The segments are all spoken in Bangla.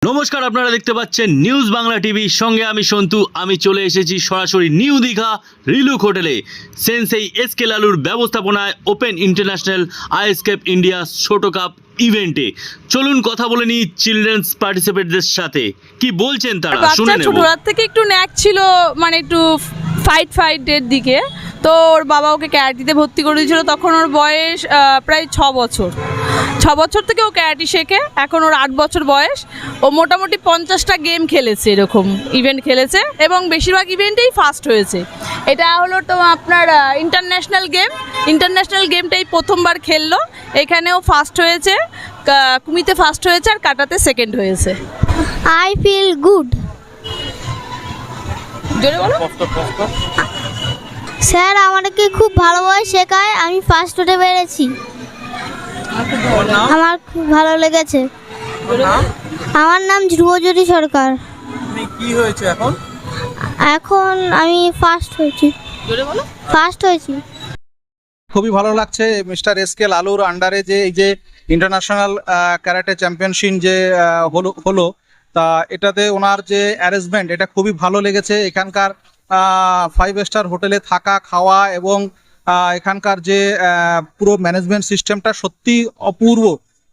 নমস্কার, আপনারা দেখতে পাচ্ছেন নিউজ বাংলা টিভি। সঙ্গে আমি সন্তু। আমি চলে এসেছি সরাসরি নিউ দীঘা রিলুক হোটেলে সেন্সেই এসকে লালুর ব্যবস্থাপনায় ওপেন ইন্টারন্যাশনাল আইএসকেপ ইন্ডিয়া ছোট কাপ ইভেন্টে। চলুন কথা বলে নিই চিলড্রেন্স পার্টিসিপেটদের সাথে, কি বলছেন তারা শুনে নেব। ছোটবেলা থেকে একটু ন্যাক ছিল, মানে একটু ফাইটের দিকে। তো ওর বাবা ওকে ক্যারাটিতে ভর্তি করে দিয়েছিল। তখন ওর বয়স প্রায় 6 বছর। 6 বছর থেকে ও ক্যারাটি শেখে। এখন ওর 8 বছর বয়স। ও মোটামুটি 50টা গেম খেলেছে, এরকম ইভেন্ট খেলেছে এবং বেশিরভাগ ইভেন্টেই ফার্স্ট হয়েছে। এটা হলো তো আপনার ইন্টারন্যাশনাল গেমটাই প্রথমবার খেললো। এখানেও ফার্স্ট হয়েছে, কুমিতে ফার্স্ট হয়েছে আর কাটাতে সেকেন্ড হয়েছে। I feel good. জোরে বলো। স্যার আমাদেরকে খুব ভালোভাবে শেখায়, আমি ফার্স্ট হতে পেরেছি। আমার খুব ভালো লেগেছে। আমার নাম ধ্রুবজ্যোতি সরকার। তুমি কি হয়েছে এখন? এখন আমি ফার্স্ট হয়েছি। জোরে বলো। ফার্স্ট হয়েছি। খুবই ভালো লাগছে মিস্টার এসকে লালুর আন্ডারে যে এই যে ইন্টারন্যাশনাল ক্যারাটে চ্যাম্পিয়নশিপ যে হলো তা এটাতে ওনার যে অ্যারেঞ্জমেন্ট এটা খুবই ভালো লেগেছে। এখানকার 5 স্টার হোটেলে থাকা খাওয়া এবং এখানকার যে পুরো ম্যানেজমেন্ট সিস্টেমটা সত্যি অপূর্ব,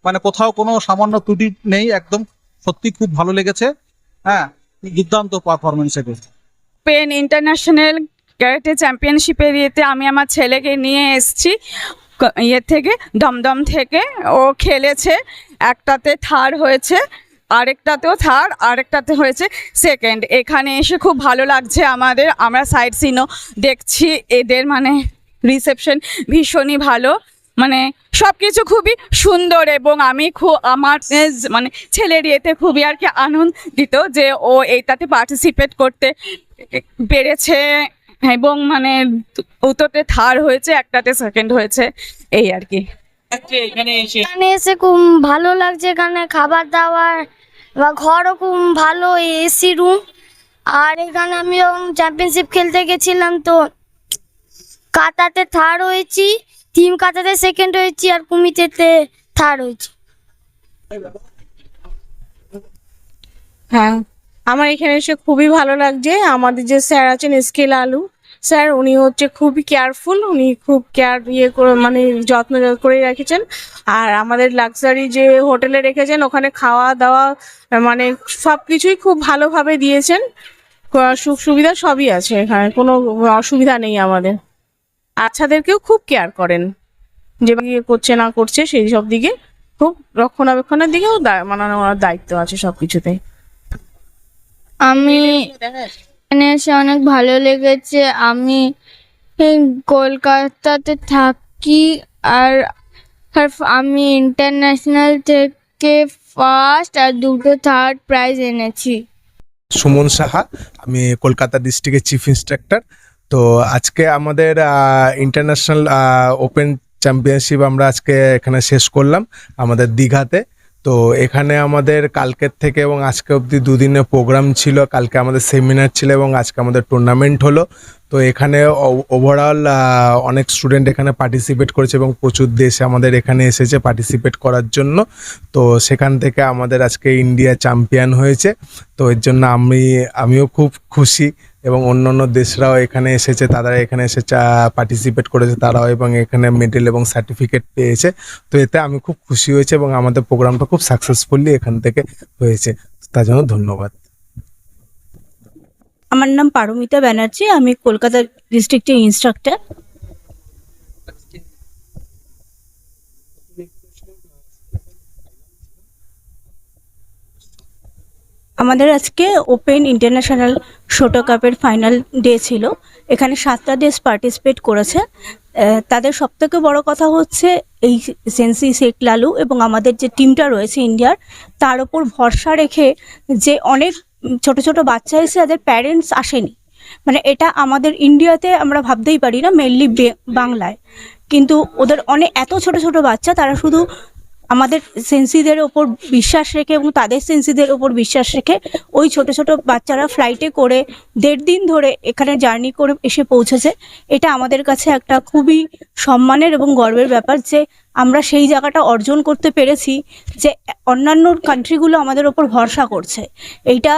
মানে কোথাও কোনো সামান্য ত্রুটি নেই, একদম সত্যি খুব ভালো লেগেছে। হ্যাঁ, দুর্দান্ত পারফরমেন্স এটা। ওপেন ইন্টারন্যাশনাল ক্যারাটে চ্যাম্পিয়নশিপের ইয়েতে আমি আমার ছেলেকে নিয়ে এসেছি ইয়ে থেকে, দমদম থেকে। ও খেলেছে, একটাতে থার্ড হয়েছে, আরেকটাতেও থার্ড, আরেকটাতে হয়েছে সেকেন্ড। এখানে এসে খুব ভালো লাগছে আমাদের। আমরা সাইড সিনও দেখছি, এদের মানে রিসেপশন ভীষণই ভালো, মানে সব কিছু খুবই সুন্দর। এবং আমি আমার মানে ছেলের ইয়েতে খুবই আর কি আনন্দিত যে ও এইটাতে পার্টিসিপেট করতে পেরেছে এবং মানে দুটোতে থার্ড হয়েছে, একটাতে সেকেন্ড হয়েছে, এই আর কি। এখানে এসে খুব ভালো লাগছে। এখানে খাবার দাবার বা ঘরও খুব ভালো, এসি রুম। আর এখানে আমি যখন চ্যাম্পিয়নশিপ খেলতে গেছিলাম তো কাতাতে থার্ড হয়েছি, টিম কাতাতে সেকেন্ড হয়েছি আর কুমিতেতে থার্ড হয়েছি। হ্যাঁ, আমার এখানে এসে খুবই ভালো লাগছে। আমাদের যে স্যার আছেন এসকে লালু স্যার, উনি হচ্ছে খুবই কেয়ারফুল, উনি খুব কেয়ার করে মানে যত্ন করে রেখেছেন। আর আমাদের লাক্সারি যে হোটেলে রেখেছেন ওখানে খাওয়া দাওয়া মানে সব কিছুই খুব ভালোভাবে দিয়েছেন। সুখ সুবিধা সবই আছে, এখানে কোনো অসুবিধা নেই আমাদের। বাচ্চাদেরকেও খুব কেয়ার করেন, যে করছে না করছে সেই সব দিকে খুব রক্ষণাবেক্ষণের দিকেও মানে ওনার দায়িত্ব আছে সব কিছুতেই। আমি এখানে এসে অনেক ভালো লেগেছে। আমি কলকাতাতে থাকি আর আমি ইন্টারন্যাশনাল থেকে ফার্স্ট আর 2টো থার্ড প্রাইজ এনেছি। সুমন সাহা, আমি কলকাতা ডিস্ট্রিক্টের চিফ ইন্সট্রাক্টর। তো আজকে আমাদের ইন্টারন্যাশনাল ওপেন চ্যাম্পিয়নশিপ আমরা আজকে এখানে শেষ করলাম আমাদের দীঘাতে। তো এখানে আমাদের কালকের থেকে এবং আজকে অবধি 2 দিনের প্রোগ্রাম ছিল। কালকে আমাদের সেমিনার ছিল এবং আজকে আমাদের টুর্নামেন্ট হলো। তো এখানে ওভারঅল অনেক স্টুডেন্ট এখানে পার্টিসিপেট করেছে এবং প্রচুর দেশ আমাদের এখানে এসেছে পার্টিসিপেট করার জন্য। তো সেখান থেকে আমাদের আজকে ইন্ডিয়া চ্যাম্পিয়ন হয়েছে। তো এর জন্য আমিও খুব খুশি এবং অন্য দেশরাও এখানে এসেছে, তারা এখানে এসে পার্টিসিপেট করেছে তারাও, এবং এখানে মেডেল এবং সার্টিফিকেট পেয়েছে। তো এতে আমি খুব খুশি হয়েছে এবং আমাদের প্রোগ্রামটা খুব সাকসেসফুলি এখান থেকে হয়েছে, তার জন্য ধন্যবাদ। আমার নাম পারমিতা ব্যানার্জি, আমি কলকাতা ডিস্ট্রিক্টের ইনস্ট্রাক্টর। আমাদের আজকে ওপেন ইন্টারন্যাশনাল ছোট কাপের ফাইনাল ডে ছিল। এখানে 7টা দেশ পার্টিসিপেট করেছে। তাদের সবথেকে বড় কথা হচ্ছে এই সেন্সি শেখ লালু এবং আমাদের যে টিমটা রয়েছে ইন্ডিয়ার, তার ওপর ভরসা রেখে যে অনেক ছোট ছোট বাচ্চা এসে যাদের প্যারেন্টস আসেনি, মানে এটা আমাদের ইন্ডিয়াতে আমরা ভাবতেই পারি না, মেনলি বাংলায়। কিন্তু ওদের এত ছোট ছোট বাচ্চা, তারা শুধু আমাদের সেন্সিদের ওপর বিশ্বাস রেখে এবং তাদের সেন্সিদের ওপর বিশ্বাস রেখে ওই ছোট ছোট বাচ্চারা ফ্লাইটে করে 1.5 দিন ধরে এখানে জার্নি করে এসে পৌঁছেছে। এটা আমাদের কাছে একটা খুবই সম্মানের এবং গর্বের ব্যাপার যে আমরা সেই জায়গাটা অর্জন করতে পেরেছি যে অন্যান্য কান্ট্রিগুলো আমাদের ওপর ভরসা করছে। এইটা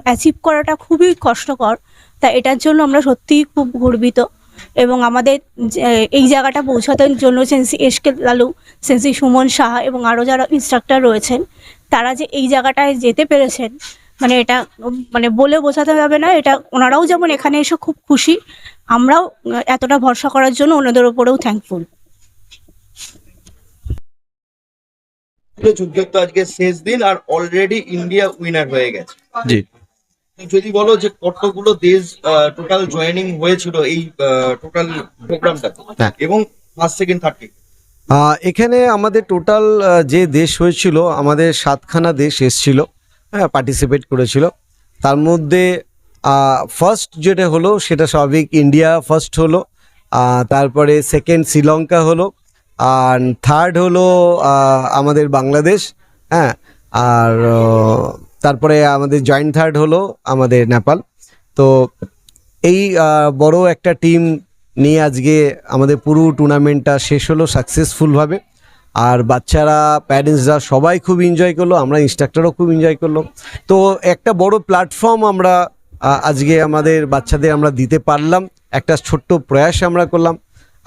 অ্যাচিভ করাটা খুবই কষ্টকর, তা এটার জন্য আমরা সত্যিই খুব গর্বিত। এবং আমাদের এই জায়গাটা পৌঁছানোর জন্য সেন্সি এসকে লালু, সেন্সি সুমন সাহা এবং আরও যারা ইনস্ট্রাক্টর রয়েছেন, তারা যে এই জায়গাটায় যেতে পেরেছেন, মানে এটা মানে বলে বোঝাতে হবে না। এটা ওনারাও যেমন এখানে এসে খুব খুশি, আমরাও এতটা ভরসা করার জন্য ওনাদের ওপরেও থ্যাঙ্কফুল। যুদ্ধের তো আজকে শেষ দিন আর অলরেডি ইন্ডিয়া উইনার হয়ে গেছে। জি। যদি বলো যে কতগুলো দেশ টোটাল জয়েনিং হয়েছিল এই টোটাল প্রোগ্রামটাতে, হ্যাঁ। এবং ফার্স্ট সেকেন্ড থার্ড এখানে আমাদের টোটাল যে দেশ হয়েছিল, আমাদের 7খানা দেশ এসছিল, হ্যাঁ, পার্টিসিপেট করেছিল। তার মধ্যে ফার্স্ট যেটা হলো সেটা স্বাভাবিক ইন্ডিয়া ফার্স্ট হলো, তারপরে সেকেন্ড শ্রীলঙ্কা হলো, আর থার্ড হলো আমাদের বাংলাদেশ, হ্যাঁ, আর তারপরে আমাদের জয়েন্ট থার্ড হলো আমাদের নেপাল। তো এই বড় একটা টিম নিয়ে আজকে আমাদের পুরো টুর্নামেন্টটা শেষ হলো সাকসেসফুলভাবে। আর বাচ্চারা, প্যারেন্টসরা সবাই খুব এনজয় করলো, আমরা ইনস্ট্রাক্টরও খুব এনজয় করলো। তো একটা বড় প্ল্যাটফর্ম আমরা আজকে আমাদের বাচ্চাদের আমরা দিতে পারলাম, একটা ছোট্ট প্রয়াস আমরা করলাম।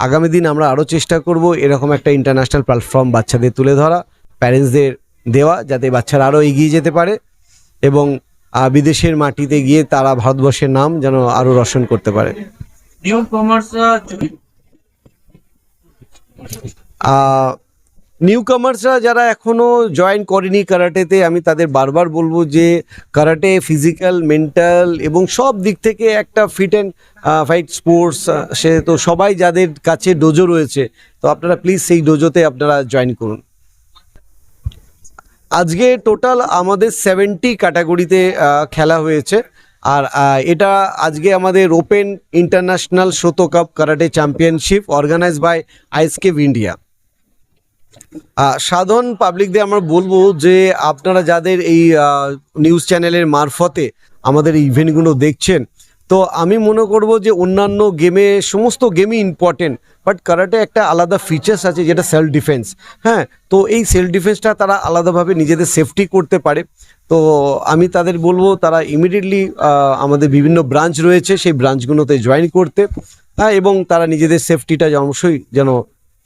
আগামী দিন আমরা আরও চেষ্টা করব এরকম একটা ইন্টারন্যাশনাল প্ল্যাটফর্ম বাচ্চাদের তুলে ধরা, প্যারেন্টসদের দেওয়া, যাতে বাচ্চারা আরও এগিয়ে যেতে পারে এবং বিদেশের মাটিতে গিয়ে তারা ভারতবর্ষের নাম যেন আরও রোশন করতে পারে। নিউ কামার্সরা যারা এখনও জয়েন করেনি কারাটেতে, আমি তাদের বারবার বলবো যে কারাটে ফিজিক্যাল, মেন্টাল এবং সব দিক থেকে একটা ফিট অ্যান্ড ফাইট স্পোর্টস। সে তো সবাই যাদের কাছে ডোজো রয়েছে, তো আপনারা প্লিজ সেই ডোজোতে আপনারা জয়েন করুন। আজকে টোটাল আমাদের 70 ক্যাটাগরিতে খেলা হয়েছে। আর এটা আজকে আমাদের open international Shoto cup karate championship organise by আইএসকেভ ইন্ডিয়া। সাধারণ পাবলিকদের আমরা বলবো যে আপনারা যাদের এই নিউজ চ্যানেলের মারফতে আমাদের এই ইভেন্টগুলো দেখছেন, তো আমি মনে করব যে অন্যান্য গেমে, সমস্ত গেমই ইম্পর্টেন্ট, বাট কারাটে একটা আলাদা ফিচার্স আছে যেটা সেলফ ডিফেন্স। হ্যাঁ, তো এই সেলফ ডিফেন্সটা তারা আলাদাভাবে নিজেদের সেফটি করতে পারে। তো আমি তাদের বলবো তারা ইমিডিয়েটলি আমাদের বিভিন্ন ব্রাঞ্চ রয়েছে, সেই ব্রাঞ্চগুলোতে জয়েন করতে, হ্যাঁ, এবং তারা নিজেদের সেফটিটা অবশ্যই যেন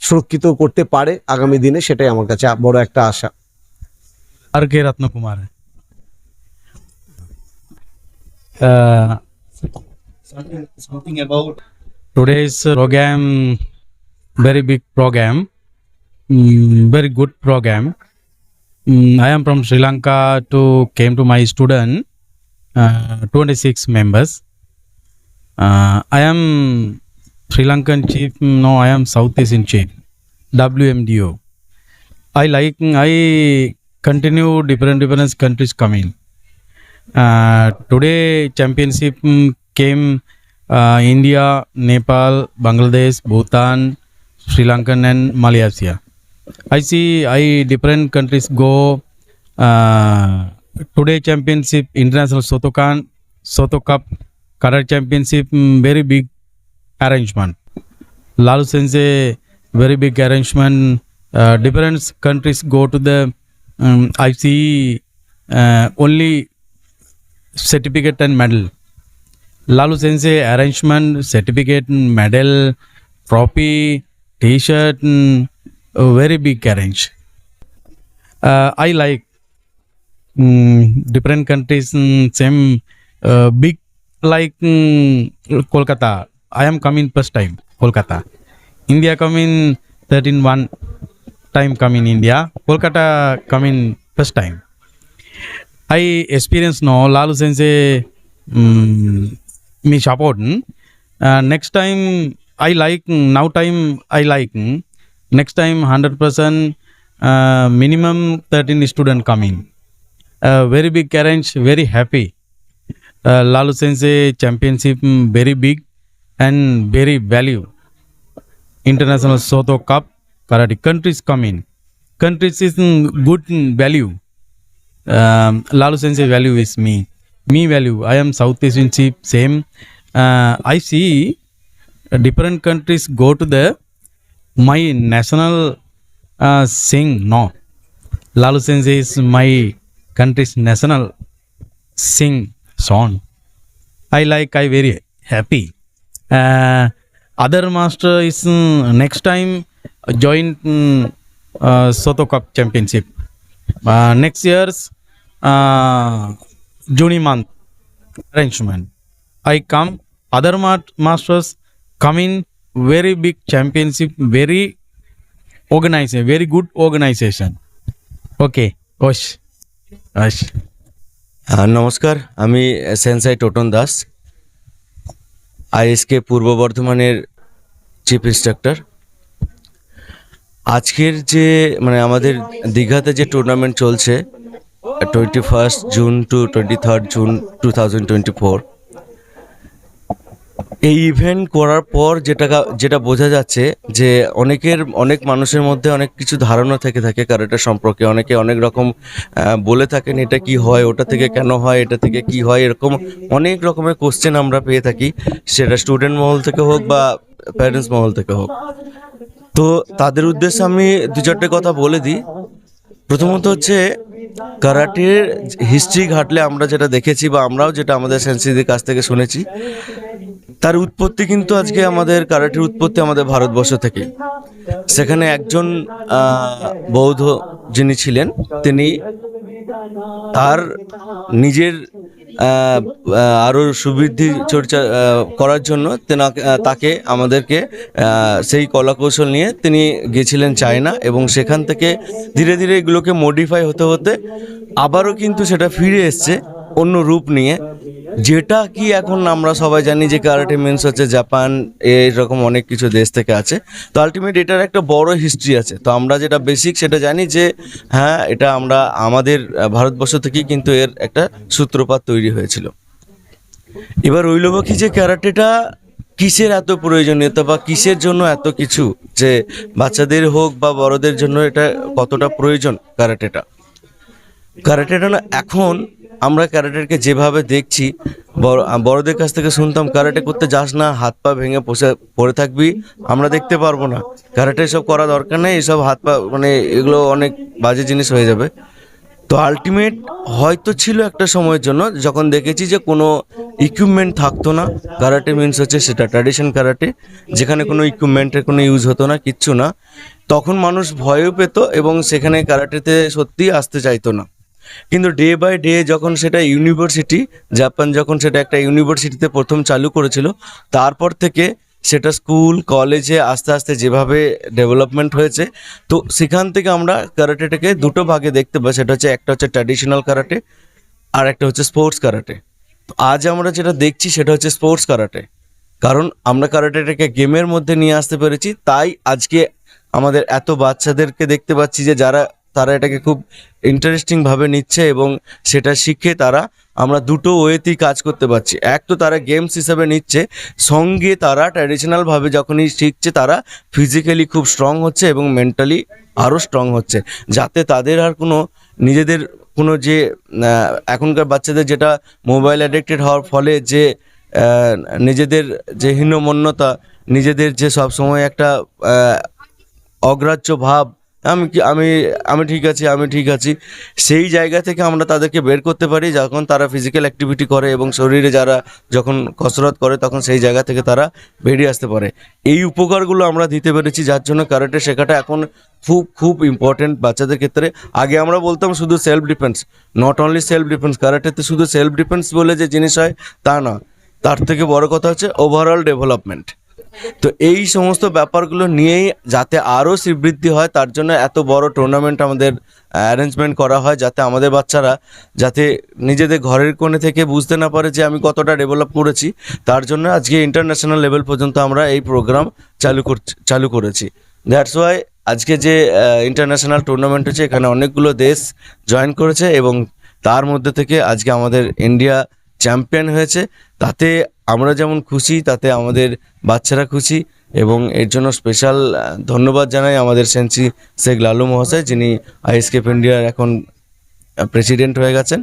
সুরক্ষিত করতে পারে আগামী দিনে, সেটাই আমার কাছে বড় একটা আশা। আর কে Ratnakumar something about today's program, very big program, very good program. I am from Sri Lanka to came to my student 26 members. I am Sri Lankan chief, no, I am South Asian chief, WMDO. I continue different countries coming. Today championship came India, Nepal, Bangladesh, Bhutan, Sri Lankan and Malaysia. I see different countries go. Today championship, international Soto Cup Karate championship, very big arrangement. Lalu Sensei, very big arrangement. Different countries go to the I see only certificate and medal. Lalu Sensei arrangement, certificate, medal, trophy, T-shirt, very big arrange. I like different countries, same big like Kolkata. I am coming first time Kolkata. India coming 13 time coming India. Kolkata coming first time. I experience no Lalu Sensei me support. Next time I like, now time I like. Next time 100% minimum 13 student coming. Very big arrange, very happy. Lalu Sensei championship very big and very value. International Soto Cup Karate countries coming. Countries is good value. Lalu Sensei value is me value. I am South Asian chief, same. I see different countries go to the my national sing, no. Lalu Sensei is my country's national sing song. I very happy. Other master is next time join Soto Cup Championship. Next year's June month arrangement. I come, other masters come in very big championship, very organization, very good organization. Okay, Osh. নমস্কার, আমি সেন্সাই টোটন দাস, আইএসকে পূর্ব বর্ধমানের চিফ ইন্সট্রাক্টর। আজকের যে মানে আমাদের দীঘাতে যে টুর্নামেন্ট চলছে 21 জুন টু 23 জুন 2024, এই ইভেন্ট করার পর যেটা বোঝা যাচ্ছে যে অনেক মানুষের মধ্যে অনেক কিছু ধারণা থেকে থাকে ক্যারাটে সম্পর্কে। অনেকে অনেক রকম বলে থাকেন এটা কি হয়, ওটা থেকে কেন হয়, এটা থেকে কি হয়, এরকম অনেক রকমের কোশ্চেন আমরা পেয়ে থাকি, সেটা স্টুডেন্ট মহল থেকে হোক বা প্যারেন্টস মহল থেকে হোক। তো তাদের উদ্দেশ্যে আমি দু চারটে কথা বলে দিই। প্রথমত হচ্ছে কারাটের হিস্ট্রি ঘাটলে আমরা যেটা দেখেছি বা আমরাও যেটা আমাদের সেন্সিদের কাছ থেকে শুনেছি, তার উৎপত্তি কিন্তু আজকে আমাদের কারাটের উৎপত্তি আমাদের ভারতবর্ষ থেকে। সেখানে একজন বৌদ্ধ যিনি ছিলেন, তিনি তার নিজের আরও সুবৃদ্ধি চর্চা করার জন্য তাকে আমাদেরকে সেই কলাকৌশল নিয়ে তিনি গিয়েছিলেন চায়না, এবং সেখান থেকে ধীরে ধীরে এগুলোকে মডিফাই হতে হতে আবারও কিন্তু সেটা ফিরে এসছে অন্য রূপ নিয়ে, যেটা কি এখন আমরা সবাই জানি যে কারাটে মিন্স হচ্ছে জাপান, এরকম অনেক কিছু দেশ থেকে আছে। তো আলটিমেট এটার একটা বড় হিস্ট্রি আছে। তো আমরা যেটা বেসিক সেটা জানি যে হ্যাঁ, এটা আমাদের ভারতবর্ষ থেকেই কিন্তু এর একটা সূত্রপাত তৈরি হয়েছিল। এবার রইল বাকি যে ক্যারাটেটা কিসের এত প্রয়োজনীয়তা বা কিসের জন্য এত কিছু, যে বাচ্চাদের হোক বা বড়দের জন্য এটা কতটা প্রয়োজন ক্যারাটেটা না। এখন আমরা ক্যারাটেকে যেভাবে দেখছি, বড়দের কাছ থেকে শুনতাম ক্যারাটে করতে যাস না, হাত পা ভেঙে পড়ে থাকবি, আমরা দেখতে পারবো না, ক্যারাটে এসব করা দরকার নেই, এসব হাত পা মানে এগুলো অনেক বাজে জিনিস হয়ে যাবে। তো আলটিমেট হয়তো ছিল একটা সময়ের জন্য, যখন দেখেছি যে কোনো ইকুইপমেন্ট থাকতো না। কারাটে মিন্স হচ্ছে সেটা ট্র্যাডিশন কারাটে, যেখানে কোনো ইকুইপমেন্টের কোনো ইউজ হতো না, কিচ্ছু না। তখন মানুষ ভয়ও পেত এবং সেখানে কারাটেতে সত্যিই আসতে চাইতো না। কিন্তু ডে বাই ডে যখন সেটা ইউনিভার্সিটি, জাপান যখন সেটা একটা ইউনিভার্সিটিতে প্রথম চালু করেছিল, তারপর থেকে সেটা স্কুল কলেজে আস্তে আস্তে যেভাবে ডেভেলপমেন্ট হয়েছে, তো সেখান থেকে আমরা কারাটেটাকে দুটো ভাগে দেখতে পাই। সেটা হচ্ছে একটা হচ্ছে ট্র্যাডিশনাল কারাটে, আর একটা হচ্ছে স্পোর্টস কারাটে। তো আজ আমরা যেটা দেখছি সেটা হচ্ছে স্পোর্টস কারাটে, কারণ আমরা কারাটেটাকে গেমের মধ্যে নিয়ে আসতে পেরেছি। তাই আজকে আমাদের এত বাচ্চাদেরকে দেখতে পাচ্ছি যে তারা এটাকে খুব ইন্টারেস্টিংভাবে নিচ্ছে এবং সেটা শিখে আমরা দুটো ওয়েতেই কাজ করতে পারছি। এক তো তারা গেমস হিসাবে নিচ্ছে, সঙ্গে তারা ট্র্যাডিশনালভাবে যখনই শিখছে তারা ফিজিক্যালি খুব স্ট্রং হচ্ছে এবং মেন্টালি আরও স্ট্রং হচ্ছে, যাতে তাদের আর নিজেদের কোনো যে এখনকার বাচ্চাদের যেটা মোবাইল অ্যাডিক্টেড হওয়ার ফলে যে নিজেদের যে হীনমন্যতা, নিজেদের যে সব সময় একটা অগ্রাহ্য ভাব, আমি ঠিক আছি, সেই জায়গা থেকে আমরা তাদেরকে বের করতে পারি যখন তারা ফিজিক্যাল অ্যাক্টিভিটি করে এবং শরীরে যখন কসরত করে, তখন সেই জায়গা থেকে তারা বেরিয়ে আসতে পারে। এই উপকারগুলো আমরা দিতে পেরেছি, যার জন্য কারাটে শেখাটা এখন খুব ইম্পর্টেন্ট বাচ্চাদের ক্ষেত্রে। আগে আমরা বলতাম শুধু self defence, not only self defence, কারাটেতে শুধু সেলফ ডিফেন্স বলে যে জিনিস হয় তা না, তার থেকে বড় কথা হচ্ছে ওভারঅল ডেভেলপমেন্ট। তো এই সমস্ত ব্যাপারগুলো নিয়েই যাতে আরও শ্রীবৃদ্ধি হয়, তার জন্য এত বড় টুর্নামেন্ট আমাদের অ্যারেঞ্জমেন্ট করা হয়, যাতে আমাদের বাচ্চারা যাতে নিজেদের ঘরের কোণে থেকে বুঝতে না পারে যে আমি কতটা ডেভেলপ করেছি। তার জন্য আজকে ইন্টারন্যাশনাল লেভেল পর্যন্ত আমরা এই প্রোগ্রাম চালু করেছি। দ্যাটস ওয়াই আজকে যে ইন্টারন্যাশনাল টুর্নামেন্ট হচ্ছে, এখানে অনেকগুলো দেশ জয়েন করেছে এবং তার মধ্যে থেকে আজকে আমাদের ইন্ডিয়া চ্যাম্পিয়ন হয়েছে। তাতে আমরা যেমন খুশি, তাতে আমাদের বাচ্চারা খুশি, এবং এর জন্য স্পেশাল ধন্যবাদ জানাই আমাদের সেন্সি শেখ লালু মহাশয়, যিনি আইএসকেপ ইন্ডিয়ার এখন প্রেসিডেন্ট হয়ে গেছেন,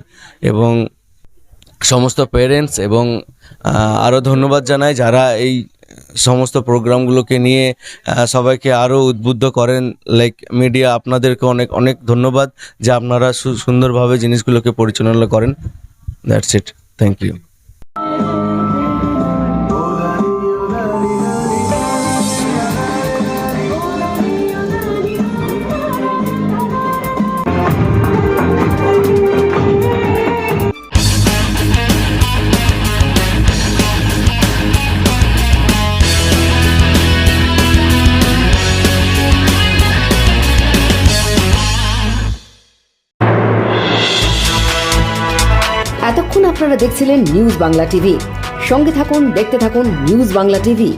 এবং সমস্ত প্যারেন্টস, এবং আরও ধন্যবাদ জানাই যারা এই সমস্ত প্রোগ্রামগুলোকে নিয়ে সবাইকে আরও উদ্বুদ্ধ করেন। লাইক মিডিয়া, আপনাদেরকে অনেক অনেক ধন্যবাদ যে আপনারা সুন্দরভাবে জিনিসগুলোকে পরিচালনা করেন। That's it, thank you. এতক্ষণ আপনারা দেখছিলেন নিউজ বাংলা টিভি। সঙ্গে থাকুন, দেখতে থাকুন নিউজ বাংলা টিভি।